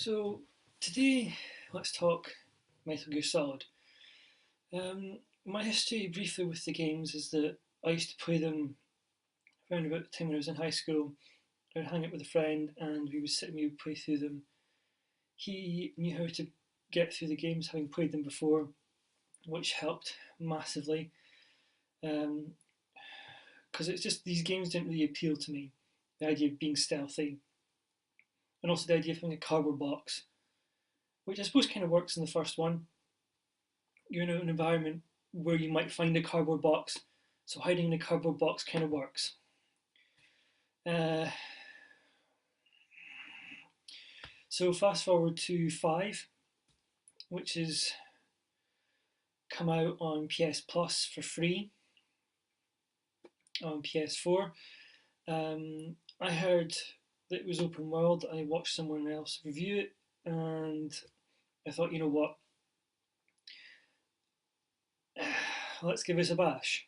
So today, let's talk Metal Gear Solid. My history briefly with the games is that I used to play them around about the time when I was in high school. I would hang out with a friend and we would sit and we would play through them. He knew how to get through the games having played them before, which helped massively. Because it's just these games didn't really appeal to me. The idea of being stealthy, and also the idea of having a cardboard box, which I suppose kind of works in the first one. You're in an environment where you might find a cardboard box, so hiding in a cardboard box kind of works. Uh, so fast forward to 5, which has come out on PS Plus for free on PS4. I heard that it was open world. I watched someone else review it, and I thought, you know what, let's give this a bash.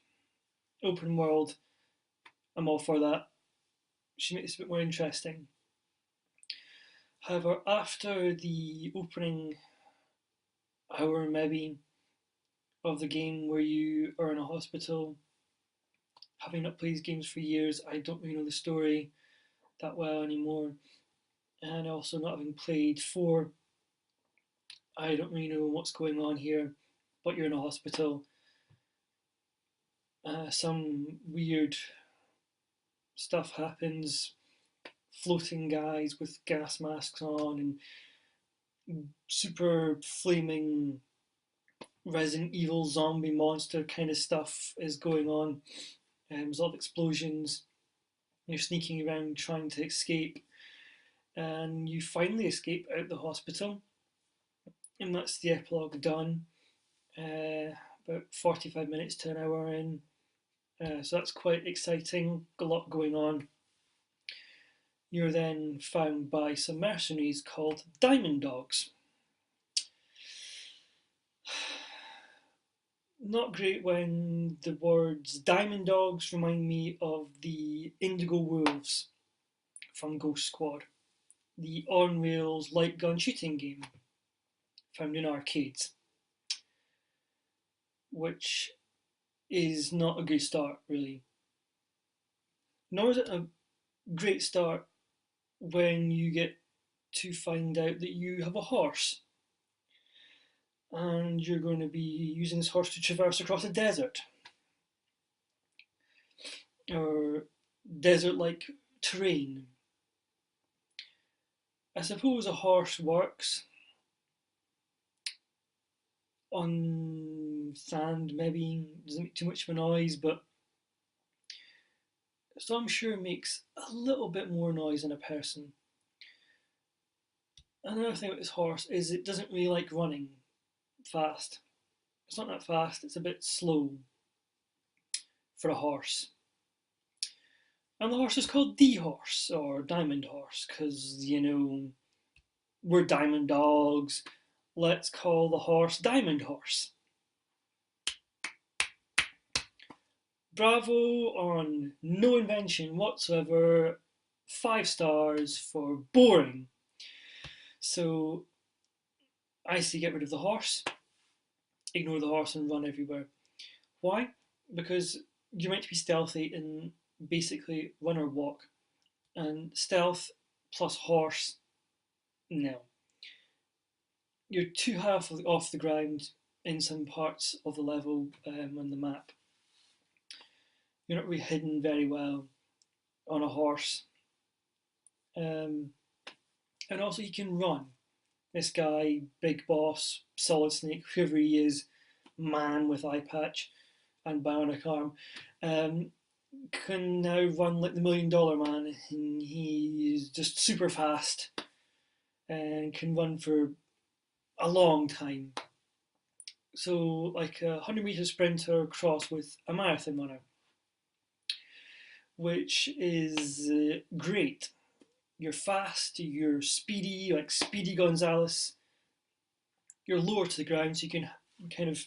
Open world, I'm all for that. Should make this a bit more interesting. However, after the opening hour maybe of the game where you are in a hospital, having not played these games for years, I don't really know the story that well anymore. And also not having played 4, I don't really know what's going on here, but you're in a hospital. Some weird stuff happens, floating guys with gas masks on and super flaming Resident Evil zombie monster kind of stuff is going on. There's a lot of explosions. You're sneaking around trying to escape, and you finally escape out the hospital, and that's the epilogue done. About 45 minutes to an hour in, so that's quite exciting. A lot going on. You're then found by some mercenaries called Diamond Dogs. Not great when the words Diamond Dogs remind me of the Indigo Wolves from Ghost Squad, the on rails light gun shooting game found in arcades, which is not a good start, really. Nor is it a great start when you get to find out that you have a horse and you're going to be using this horse to traverse across a desert or desert like terrain. I suppose a horse works on sand, maybe doesn't make too much of a noise, but so I'm sure it makes a little bit more noise than a person. Another thing about this horse is it doesn't really like running fast. It's not that fast, it's a bit slow for a horse. And the horse is called the horse or diamond horse because, you know, we're diamond dogs. Let's call the horse Diamond Horse. Bravo on no invention whatsoever. 5 stars for boring. So I say get rid of the horse, ignore the horse and run everywhere. Why? Because you're meant to be stealthy and basically run or walk. And stealth plus horse, no. You're too high off the ground in some parts of the level on the map. You're not really hidden very well on a horse. And also you can run. This guy, Big Boss, Solid Snake, whoever he is, man with eye patch and bionic arm, can now run like the $1 Million Man, and he's just super fast and can run for a long time. So like a 100-meter sprinter crossed with a marathon runner, which is great. You're fast, you're speedy, like Speedy Gonzales. You're lower to the ground, so you can kind of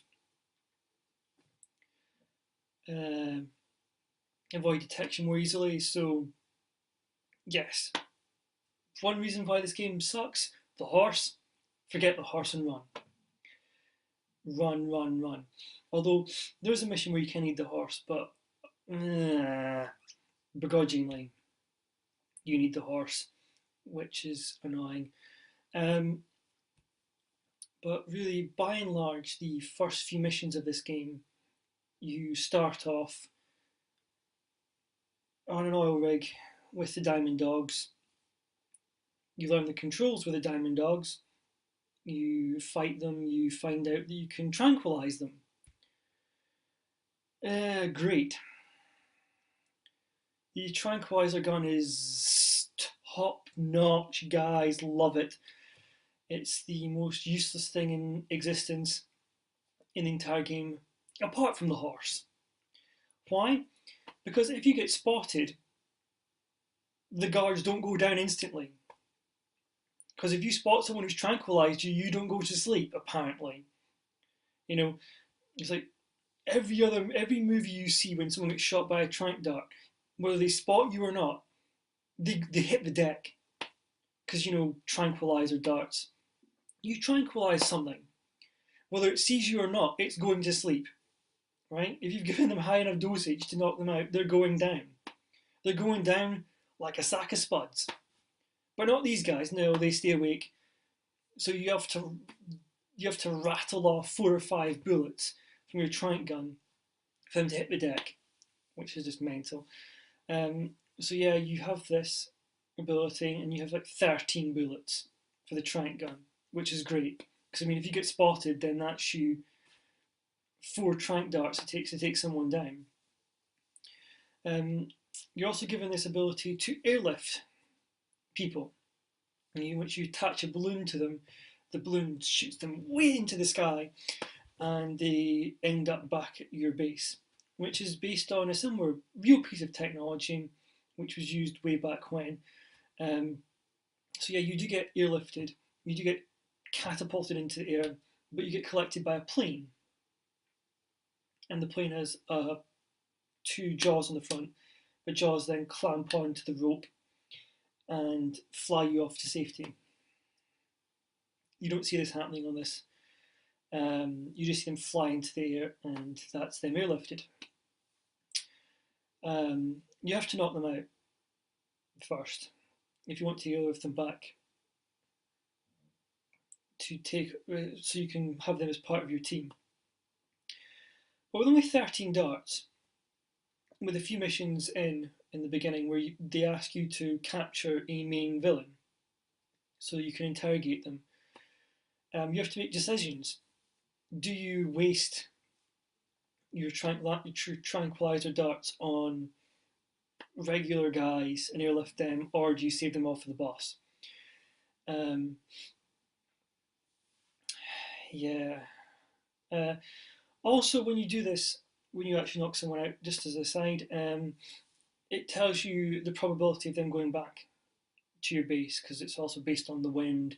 avoid detection more easily. So, yes, one reason why this game sucks, The horse, forget the horse and run. Run, run, run. Although there's a mission where you can need the horse, but begrudgingly, you need the horse, which is annoying. Um, but really, by and large, the first few missions of this game, you start off on an oil rig with the Diamond Dogs. You learn the controls with the Diamond Dogs. You fight them, you find out that you can tranquilize them. Great. The tranquilizer gun is top notch, guys, love it. It's the most useless thing in existence in the entire game, apart from the horse. Why? Because if you get spotted, the guards don't go down instantly. Because if you spot someone who's tranquilized you, you don't go to sleep, apparently. You know, it's like every movie you see when someone gets shot by a tranq dart, whether they spot you or not, they hit the deck. Because, tranquilizer darts. You tranquilize something, whether it sees you or not, it's going to sleep. Right? If you've given them high enough dosage to knock them out, they're going down. They're going down like a sack of spuds. But not these guys. No, they stay awake. So you have to rattle off 4 or 5 bullets from your tranq gun for them to hit the deck, which is just mental. So yeah, you have this ability, and you have like 13 bullets for the tranq gun, which is great. Because if you get spotted, then that's you 4 tranq darts it takes to take someone down. You're also given this ability to airlift people, in which you attach a balloon to them. The balloon shoots them way into the sky, and they end up back at your base, which is based on a similar real piece of technology which was used way back when. So yeah, you do get airlifted, you do get catapulted into the air, but you get collected by a plane. And the plane has 2 jaws on the front. The jaws then clamp onto the rope and fly you off to safety. You don't see this happening on this. You just see them fly into the air, and that's them airlifted. You have to knock them out first if you want to airlift them back so you can have them as part of your team. But with only 13 darts, with a few missions in the beginning where they ask you to capture a main villain so you can interrogate them, you have to make decisions. Do you waste your tranquilizer darts on regular guys and airlift them, or do you save them all for the boss? Yeah. Also, when you do this, when you actually knock someone out, just as a side, it tells you the probability of them going back to your base, because it's also based on the wind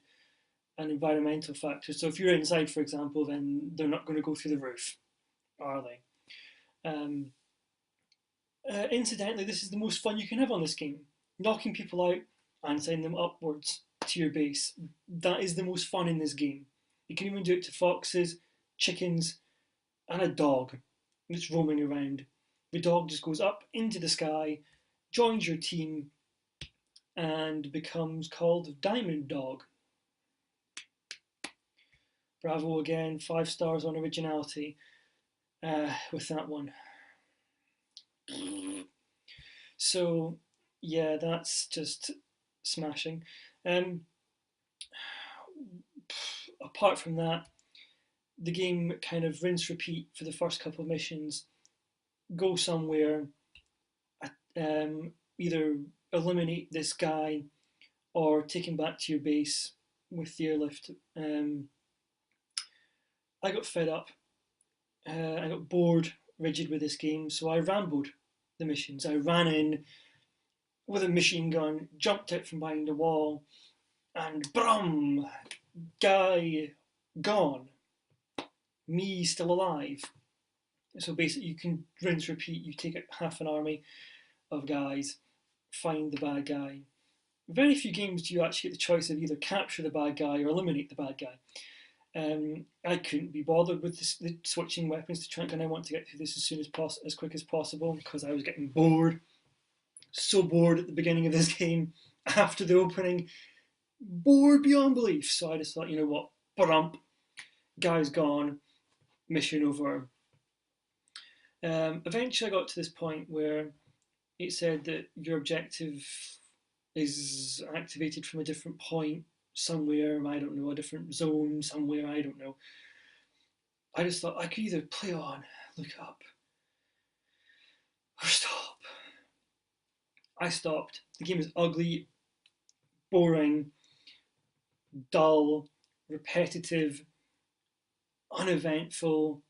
and environmental factors. So if you're inside, for example, then they're not going to go through the roof, are they? Incidentally, this is the most fun you can have on this game. Knocking people out and sending them upwards to your base. That is the most fun in this game. You can even do it to foxes, chickens, and a dog that's roaming around. The dog just goes up into the sky, joins your team, and becomes called Diamond Dog. Bravo again, 5 stars on originality with that one. So yeah, that's just smashing. Apart from that, the game kind of rinse repeat for the first couple of missions. Go somewhere, either eliminate this guy or take him back to your base with the airlift. I got fed up. I got bored, rigid with this game, so I rambled the missions. I ran in with a machine gun, jumped out from behind a wall, and brum! Guy gone. Me still alive. So basically, you can rinse, repeat. You take out half an army of guys, find the bad guy, very few games do you actually get the choice of either capture the bad guy or eliminate the bad guy. I couldn't be bothered with the switching weapons to try, and I want to get through this as soon as quick as possible because I was getting bored, so bored at the beginning of this game after the opening, bored beyond belief. So I just thought, you know what, brump, guy's gone, mission over. Eventually, I got to this point where it said that your objective is activated from a different point somewhere, I don't know, a different zone somewhere, I don't know. I just thought I could either play on, look up, or stop. I stopped. The game is ugly, boring, dull, repetitive, uneventful.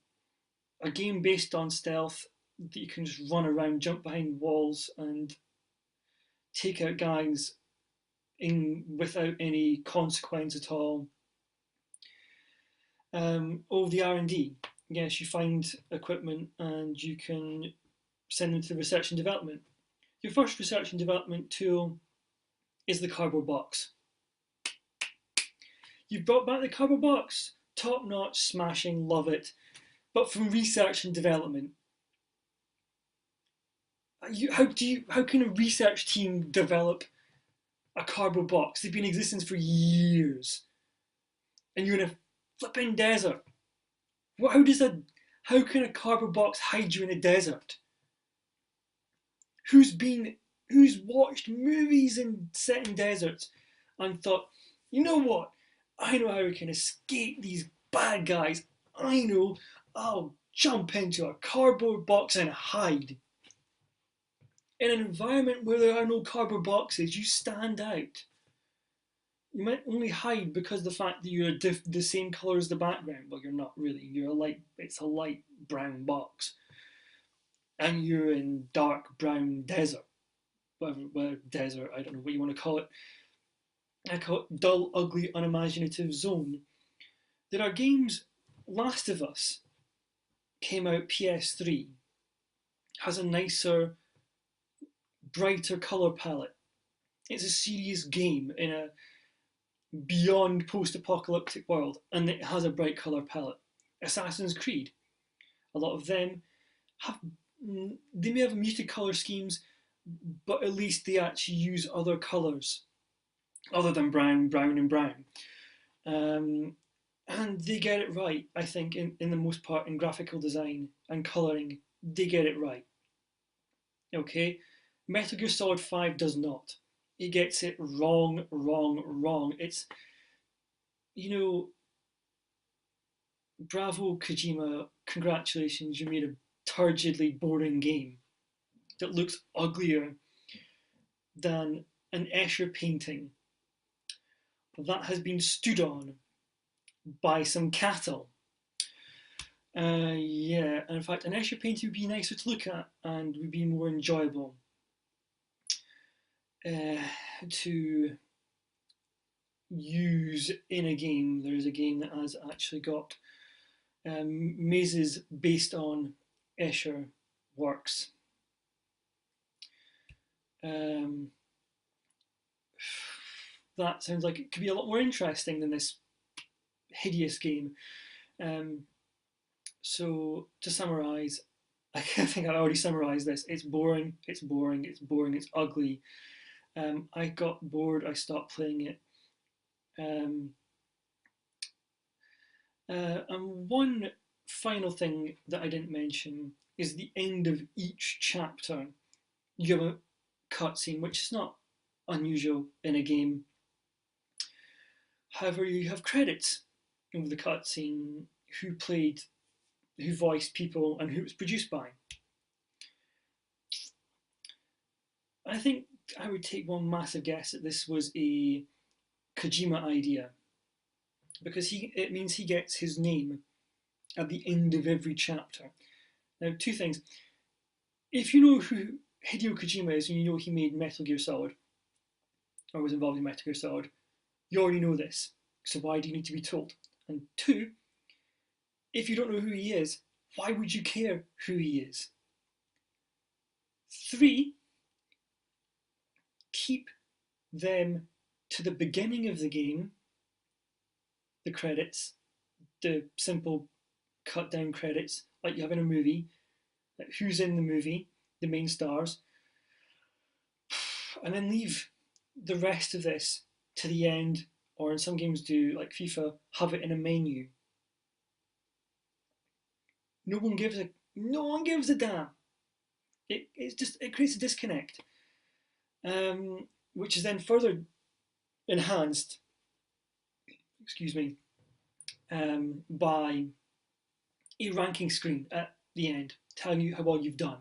A game based on stealth that you can just run around, jump behind walls, and take out guys without any consequence at all. The R&D. Yes, you find equipment and you can send them to research and development. Your first research and development tool is the cardboard box. You've brought back the cardboard box. Top notch, smashing, love it. But from research and development, how can a research team develop a cardboard box? They've been in existence for years, and you're in a flipping desert. How can a cardboard box hide you in a desert? Who's watched movies and set in deserts and thought, you know what? I know how we can escape these bad guys. I know. I'll jump into a cardboard box and hide. In an environment where there are no cardboard boxes, you stand out. You might only hide because of the fact that you're the same colour as the background. Well, you're not really. It's a light brown box. And you're in dark brown desert. Whatever, desert, I don't know what you want to call it. I call it dull, ugly, unimaginative zone. There are games. Last of Us came out PS3, has a nicer, brighter colour palette. It's a serious game in a beyond post-apocalyptic world, and it has a bright colour palette. Assassin's Creed, a lot of them have, they may have muted colour schemes, but at least they actually use other colours other than brown, brown, and brown. And they get it right, I think, in the most part, in graphical design and colouring. They get it right. Okay? Metal Gear Solid 5 does not. It gets it wrong, wrong, wrong. It's, you know, bravo, Kojima, congratulations, you made a turgidly boring game that looks uglier than an Escher painting that has been stood on by some cattle. Yeah, and in fact, an Escher painting would be nicer to look at and would be more enjoyable to use in a game. There is a game that has actually got mazes based on Escher works. That sounds like it could be a lot more interesting than this hideous game. So to summarise, I think I already summarised this. It's boring, it's boring, it's boring, it's ugly. I got bored, I stopped playing it. And one final thing that I didn't mention is the end of each chapter. You have a cutscene, which is not unusual in a game. However, you have credits over the cutscene, who voiced people, and who it was produced by. I think I would take one massive guess that this was a Kojima idea, because it means he gets his name at the end of every chapter. Now, two things. If you know who Hideo Kojima is and you know he made Metal Gear Solid, or was involved in Metal Gear Solid, you already know this. So why do you need to be told? And two, if you don't know who he is, why would you care who he is? Three, keep them to the beginning of the game, the credits, the simple cut down credits like you have in a movie, like who's in the movie, the main stars, and then leave the rest of this to the end, or in some games do, like FIFA, have it in a menu. No one gives a damn. It creates a disconnect, which is then further enhanced, excuse me, by a ranking screen at the end telling you how well you've done.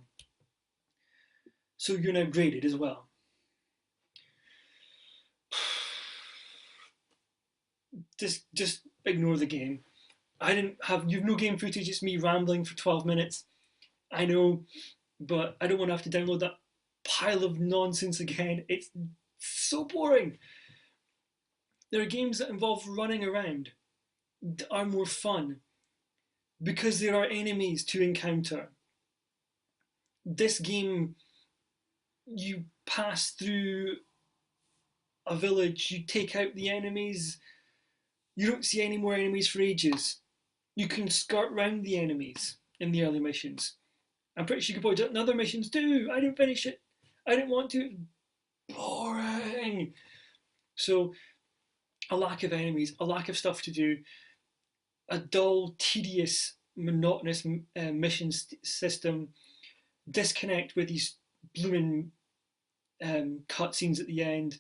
So you're now graded as well. Just ignore the game. You've no game footage. It's me rambling for 12 minutes. I know, but I don't want to have to download that pile of nonsense again. It's so boring. There are games that involve running around that are more fun because there are enemies to encounter. This game, you pass through a village, you take out the enemies, you don't see any more enemies for ages. You can skirt round the enemies in the early missions. I'm pretty sure you could probably do it in other missions too. I didn't finish it. I didn't want to. Boring. So, a lack of enemies, a lack of stuff to do, a dull, tedious, monotonous mission system, disconnect with these blooming cutscenes at the end,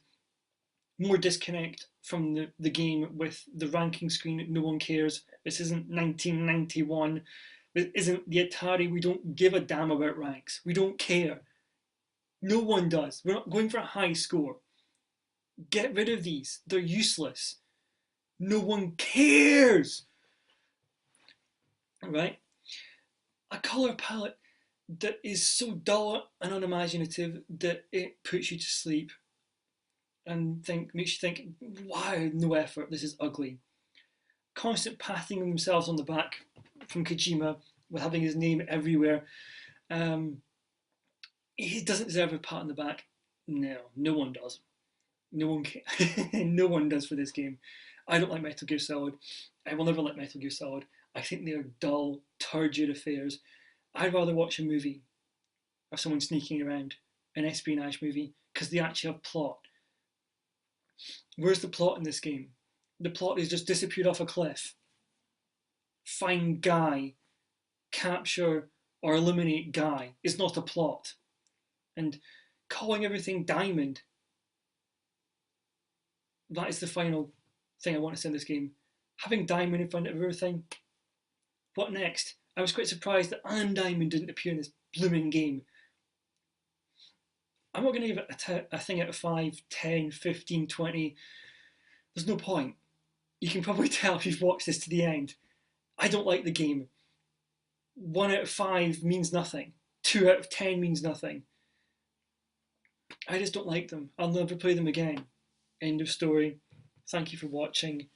more disconnect from the game with the ranking screen. No one cares. This isn't 1991. This isn't the Atari. We don't give a damn about ranks. We don't care. No one does. We're not going for a high score. Get rid of these. They're useless. No one cares. Right? A colour palette that is so dull and unimaginative that it puts you to sleep and makes you think, wow, no effort, this is ugly. Constant patting themselves on the back from Kojima with having his name everywhere. He doesn't deserve a pat on the back. No, no one does. No one can. No one does for this game. I don't like Metal Gear Solid. I will never like Metal Gear Solid. I think they are dull, turgid affairs. I'd rather watch a movie of someone sneaking around, an espionage movie, because they actually have plot. Where's the plot in this game? The plot is just disappeared off a cliff. Find Guy, capture or eliminate Guy. It's not a plot. And calling everything diamond, that is the final thing I want to say in this game. Having diamond in front of everything, what next? I was quite surprised that Anne Diamond didn't appear in this blooming game. I'm not going to give it a thing out of 5, 10, 15, 20. There's no point. You can probably tell if you've watched this to the end. I don't like the game. 1 out of 5 means nothing. 2 out of 10 means nothing. I just don't like them. I'll never play them again. End of story. Thank you for watching.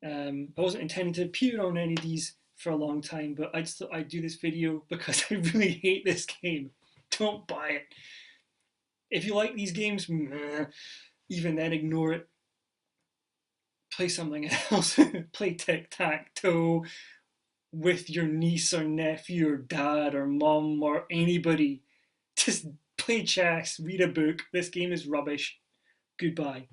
I wasn't intending to appear on any of these for a long time, but I just thought I'd do this video because I really hate this game. Don't buy it. If you like these games, even then ignore it. Play something else. Play tic-tac-toe with your niece or nephew or dad or mum or anybody. Just play chess, read a book. This game is rubbish. Goodbye.